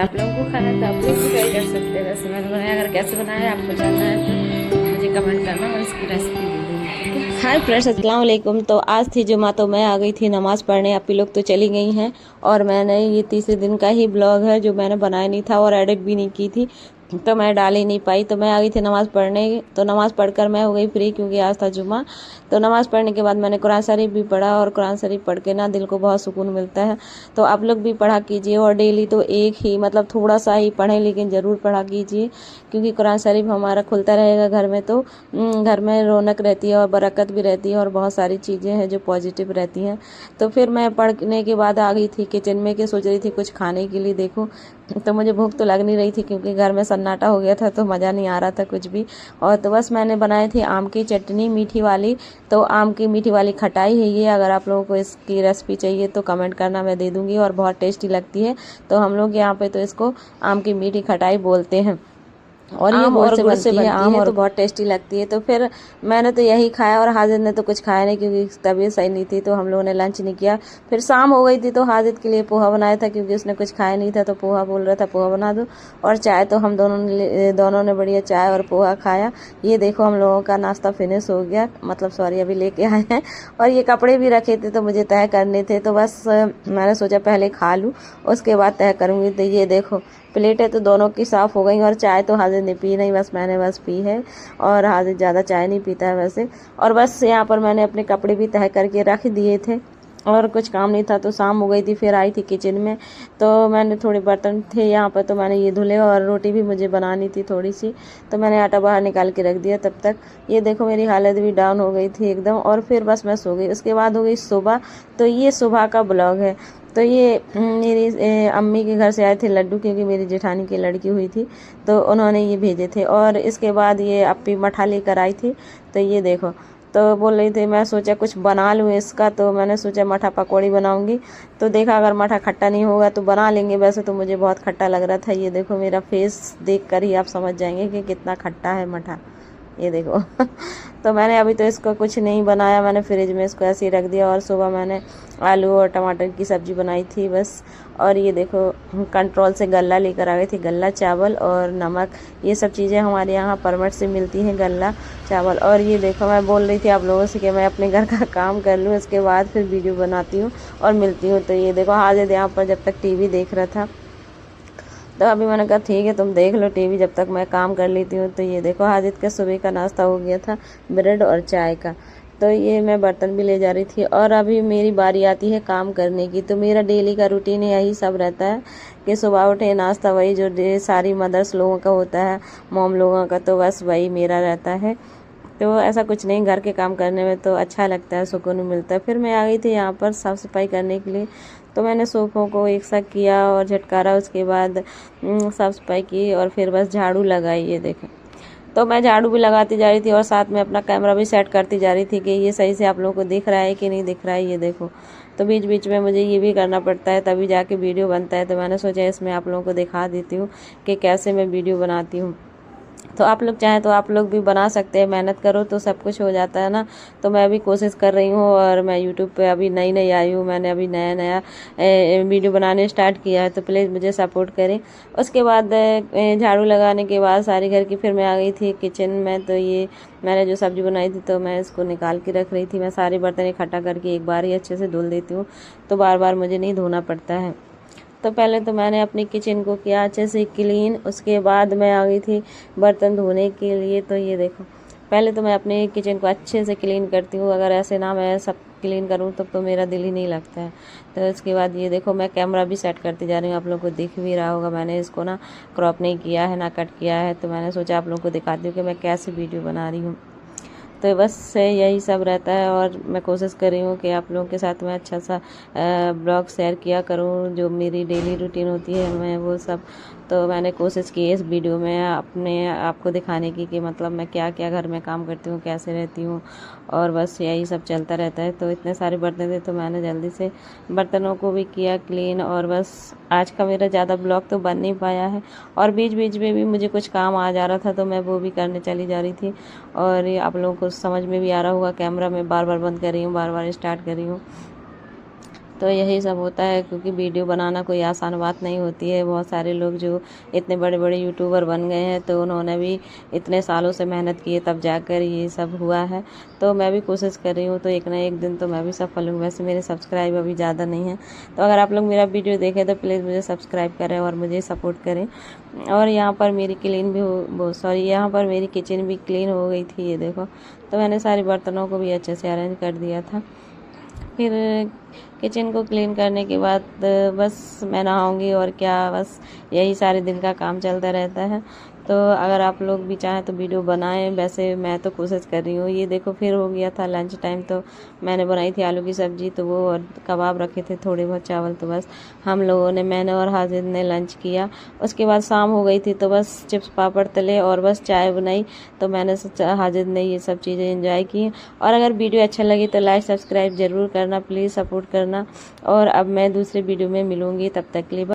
आप लोगों को खाना है तो आप लोग भी ट्राई कर सकते हैं। वैसे मैंने बनाया, अगर कैसे बनाया है आपको जानना है तो मुझे कमेंट करना, मैं उसकी रेसिपी दे दूँगी। हाय फ्रेंड्स, अस्सलाम वालेकुम। तो आज थी जुमा, तो मैं आ गई थी नमाज़ पढ़ने। आप लोग तो चली गई हैं और मैंने ये तीसरे दिन का ही ब्लॉग है जो मैंने बनाया नहीं था और एडिट भी नहीं की थी, तो मैं डाल ही नहीं पाई। तो मैं आ गई थी नमाज़ पढ़ने, तो नमाज़ पढ़कर मैं हो गई फ्री क्योंकि आज था जुमा। तो नमाज़ पढ़ने के बाद मैंने कुरान शरीफ भी पढ़ा और कुरान शरीफ पढ़ के ना दिल को बहुत सुकून मिलता है। तो आप लोग भी पढ़ा कीजिए और डेली तो एक ही मतलब थोड़ा सा ही पढ़ें, लेकिन ज़रूर पढ़ा कीजिए क्योंकि कुरान शरीफ हमारा खुलता रहेगा घर में तो घर में रौनक रहती है और बरकत भी रहती है और बहुत सारी चीज़ें हैं जो पॉजिटिव रहती हैं। तो फिर मैं पढ़ने के बाद आ गई थी किचन में कि सोच रही थी कुछ खाने के लिए देखूं, तो मुझे भूख तो लग नहीं रही थी क्योंकि घर में सन्नाटा हो गया था तो मज़ा नहीं आ रहा था कुछ भी। और तो बस मैंने बनाई थी आम की चटनी मीठी वाली। तो आम की मीठी वाली खटाई है ये, अगर आप लोगों को इसकी रेसिपी चाहिए तो कमेंट करना, मैं दे दूँगी और बहुत टेस्टी लगती है। तो हम लोग यहाँ पे तो इसको आम की मीठी खटाई बोलते हैं और ये गुड़ से बनती है आम और बहुत टेस्टी लगती है। तो फिर मैंने तो यही खाया और हाजिद ने तो कुछ खाया नहीं क्योंकि तबीयत सही नहीं थी, तो हम लोगों ने लंच नहीं किया। फिर शाम हो गई थी तो हाजिद के लिए पोहा बनाया था क्योंकि उसने कुछ खाया नहीं था, तो पोहा बोल रहा था पोहा बना दो। और चाय तो हम दोनों ने बढ़िया चाय और पोहा खाया। ये देखो हम लोगों का नाश्ता फिनिश हो गया, मतलब सॉरी अभी लेके आए हैं। और ये कपड़े भी रखे थे तो मुझे तय करने थे, तो बस मैंने सोचा पहले खा लूँ उसके बाद तय करूँगी। तो ये देखो प्लेटें तो दोनों की साफ़ हो गई और चाय तो हाजिर ने पी नहीं, बस मैंने बस पी है। और हाजिर ज़्यादा चाय नहीं पीता है वैसे। और बस यहाँ पर मैंने अपने कपड़े भी तह करके रख दिए थे और कुछ काम नहीं था तो शाम हो गई थी। फिर आई थी किचन में तो मैंने थोड़े बर्तन थे यहाँ पर तो मैंने ये धुले और रोटी भी मुझे बनानी थी थोड़ी सी, तो मैंने आटा बाहर निकाल के रख दिया तब तक। ये देखो मेरी हालत भी डाउन हो गई थी एकदम और फिर बस मैं सो गई। उसके बाद हो गई सुबह, तो ये सुबह का ब्लॉग है। तो ये मेरी अम्मी के घर से आए थे लड्डू क्योंकि मेरी जेठानी की लड़की हुई थी तो उन्होंने ये भेजे थे। और इसके बाद ये अपी मठा लेकर आई थी, तो ये देखो तो बोल रही थी, मैं सोचा कुछ बना लूँ इसका, तो मैंने सोचा मठा पकौड़ी बनाऊंगी। तो देखा अगर मठा खट्टा नहीं होगा तो बना लेंगे, वैसे तो मुझे बहुत खट्टा लग रहा था। ये देखो मेरा फेस देख कर ही आप समझ जाएंगे कि कितना खट्टा है मठा, ये देखो। तो मैंने अभी तो इसका कुछ नहीं बनाया, मैंने फ्रिज में इसको ऐसे ही रख दिया। और सुबह मैंने आलू और टमाटर की सब्ज़ी बनाई थी बस। और ये देखो कंट्रोल से गल्ला लेकर आ गई थी, गल्ला चावल और नमक, ये सब चीज़ें हमारे यहाँ परमट से मिलती हैं, गल्ला चावल। और ये देखो मैं बोल रही थी आप लोगों से कि मैं अपने घर का काम कर लूँ, उसके बाद फिर वीडियो बनाती हूँ और मिलती हूँ। तो ये देखो हाजिर यहाँ पर जब तक टीवी देख रहा था, तो अभी मैंने कहा ठीक है तुम देख लो टीवी जब तक मैं काम कर लेती हूँ। तो ये देखो हाजिद का सुबह का नाश्ता हो गया था ब्रेड और चाय का। तो ये मैं बर्तन भी ले जा रही थी और अभी मेरी बारी आती है काम करने की। तो मेरा डेली का रूटीन यही सब रहता है कि सुबह उठे नाश्ता, वही जो सारी मदर्स लोगों का होता है, मॉम लोगों का, तो बस वही मेरा रहता है। तो ऐसा कुछ नहीं, घर के काम करने में तो अच्छा लगता है, सुकून मिलता है। फिर मैं आ गई थी यहाँ पर साफ़ सफाई करने के लिए। तो मैंने सोफ़ों को एक साथ किया और झटकारा, उसके बाद साफ़ सफाई की और फिर बस झाड़ू लगाई। ये देखें तो मैं झाड़ू भी लगाती जा रही थी और साथ में अपना कैमरा भी सेट करती जा रही थी कि ये सही से आप लोगों को दिख रहा है कि नहीं दिख रहा है। ये देखो तो बीच बीच में मुझे ये भी करना पड़ता है तभी जाके वीडियो बनता है। तो मैंने सोचा इसमें आप लोगों को दिखा देती हूँ कि कैसे मैं वीडियो बनाती हूँ। तो आप लोग चाहें तो आप लोग भी बना सकते हैं, मेहनत करो तो सब कुछ हो जाता है ना। तो मैं भी कोशिश कर रही हूँ और मैं यूट्यूब पे अभी नई नई आई हूँ, मैंने अभी नया नया वीडियो बनाने स्टार्ट किया है, तो प्लीज़ मुझे सपोर्ट करें। उसके बाद झाड़ू लगाने के बाद सारी घर की फिर मैं आ गई थी किचन में। तो ये मैंने जो सब्ज़ी बनाई थी तो मैं इसको निकाल के रख रही थी। मैं सारे बर्तन इकट्ठा करके एक बार ही अच्छे से धुल देती हूँ, तो बार बार मुझे नहीं धोना पड़ता है। तो पहले तो मैंने अपनी किचन को किया अच्छे से क्लीन, उसके बाद मैं आ गई थी बर्तन धोने के लिए। तो ये देखो पहले तो मैं अपने किचन को अच्छे से क्लीन करती हूँ, अगर ऐसे ना मैं सब क्लीन करूँ तब तो मेरा दिल ही नहीं लगता है। तो इसके बाद ये देखो मैं कैमरा भी सेट करती जा रही हूँ, आप लोगों को दिख भी रहा होगा, मैंने इसको ना क्रॉप नहीं किया है ना कट किया है। तो मैंने सोचा आप लोगों को दिखाती हूँ कि मैं कैसे वीडियो बना रही हूँ। तो बस से यही सब रहता है और मैं कोशिश कर रही हूँ कि आप लोगों के साथ मैं अच्छा सा ब्लॉग शेयर किया करूँ, जो मेरी डेली रूटीन होती है मैं वो सब। तो मैंने कोशिश की इस वीडियो में अपने आपको दिखाने की कि मतलब मैं क्या क्या घर में काम करती हूँ, कैसे रहती हूँ, और बस यही सब चलता रहता है। तो इतने सारे बर्तन थे तो मैंने जल्दी से बर्तनों को भी किया क्लीन। और बस आज का मेरा ज़्यादा ब्लॉग तो बन नहीं पाया है और बीच बीच में भी मुझे कुछ काम आ जा रहा था तो मैं वो भी करने चली जा रही थी। और ये आप लोगों को समझ में भी आ रहा होगा, कैमरा में बार बार बंद कर रही हूँ, बार बार स्टार्ट कर रही हूँ। तो यही सब होता है, क्योंकि वीडियो बनाना कोई आसान बात नहीं होती है। बहुत सारे लोग जो इतने बड़े बड़े यूट्यूबर बन गए हैं तो उन्होंने भी इतने सालों से मेहनत की है, तब जाकर ये सब हुआ है। तो मैं भी कोशिश कर रही हूँ, तो एक ना एक दिन तो मैं भी सफल हूँ। वैसे मेरे सब्सक्राइब अभी ज़्यादा नहीं है, तो अगर आप लोग मेरा वीडियो देखें तो प्लीज़ मुझे सब्सक्राइब करें और मुझे सपोर्ट करें। और यहाँ पर मेरी क्लीन भी हो सॉरी यहाँ पर मेरी किचन भी क्लीन हो गई थी, ये देखो। तो मैंने सारे बर्तनों को भी अच्छे से अरेंज कर दिया था। फिर किचन को क्लीन करने के बाद बस मैं नहाऊंगी, और क्या, बस यही सारे दिन का काम चलता रहता है। तो अगर आप लोग भी चाहें तो वीडियो बनाएं, वैसे मैं तो कोशिश कर रही हूँ। ये देखो फिर हो गया था लंच टाइम, तो मैंने बनाई थी आलू की सब्ज़ी, तो वो और कबाब रखे थे, थोड़े बहुत चावल। तो बस हम लोगों ने, मैंने और हाजिद ने लंच किया। उसके बाद शाम हो गई थी, तो बस चिप्स पापड़ तले और बस चाय बनाई। तो मैंने सोचा हाजिद ने ये सब चीज़ें एंजॉय की। और अगर वीडियो अच्छा लगी तो लाइक सब्सक्राइब ज़रूर करना, प्लीज़ सपोर्ट करना। और अब मैं दूसरे वीडियो में मिलूँगी, तब तक के लिए